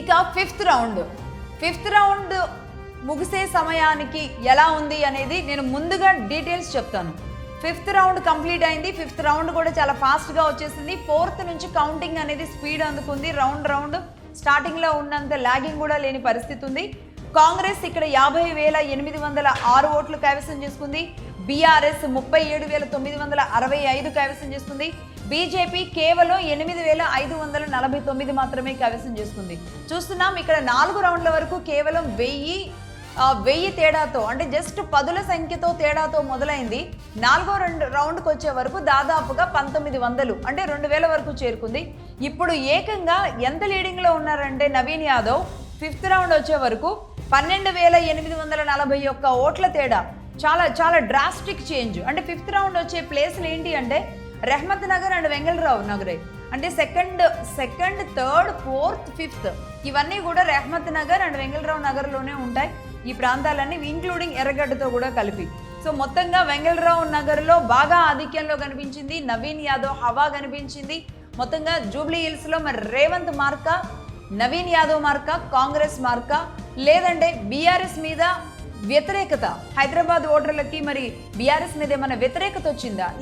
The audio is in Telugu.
ఇక ఫిఫ్త్ రౌండ్ ముగిసే సమయానికి ఎలా ఉంది అనేది నేను ముందుగా డీటెయిల్స్ చెప్తాను. ఫిఫ్త్ రౌండ్ కంప్లీట్ అయింది. ఫిఫ్త్ రౌండ్ కూడా చాలా ఫాస్ట్గా వచ్చేసింది. ఫోర్త్ నుంచి కౌంటింగ్ అనేది స్పీడ్ అందుకుంది. రౌండ్ స్టార్టింగ్లో ఉన్నంత లాగింగ్ కూడా లేని పరిస్థితి ఉంది. కాంగ్రెస్ ఇక్కడ 50,806 ఓట్లు కైవసం చేసుకుంది. బీఆర్ఎస్ 37,965 కైవసం చేసుకుంది. బీజేపీ కేవలం 8,549 మాత్రమే కైవసం చేసుకుంది. చూస్తున్నాం ఇక్కడ 4 రౌండ్ల వరకు కేవలం 1000 తేడాతో, అంటే జస్ట్ 10ల సంఖ్యతో తేడాతో మొదలైంది. 4వ రౌండ్కి వచ్చే వరకు దాదాపుగా 1900 అంటే 2000 వరకు చేరుకుంది. ఇప్పుడు ఏకంగా ఎంత లీడింగ్లో ఉన్నారంటే నవీన్ యాదవ్ ఫిఫ్త్ రౌండ్ వచ్చే వరకు 12,841 ఓట్ల తేడా. చాలా డ్రాస్టిక్ చేంజ్. అంటే ఫిఫ్త్ రౌండ్ వచ్చే ప్లేస్లు ఏంటి అంటే రెహమత్ నగర్ అండ్ వెంగళరావు నగరే. అంటే సెకండ్, థర్డ్, ఫోర్త్, ఫిఫ్త్ ఇవన్నీ కూడా రెహమత్ నగర్ అండ్ వెంగళరావు నగర్లోనే ఉంటాయి. ఈ ప్రాంతాలన్నీ ఇంక్లూడింగ్ ఎర్రగడ్డతో కూడా కలిపి. సో మొత్తంగా వెంగళరావు నగర్లో బాగా ఆధిక్యంలో కనిపించింది. నవీన్ యాదవ్ హవా కనిపించింది. మొత్తంగా జూబ్లీ హిల్స్లో మరి Revanth markka, Naveen Yadav markka, Congress markka, లేదంటే బీఆర్ఎస్ మీద వ్యతిరేకత, హైదరాబాద్ ఓటర్లకి మరి బీఆర్ఎస్ మీద ఏమైనా వ్యతిరేకత వచ్చిందా?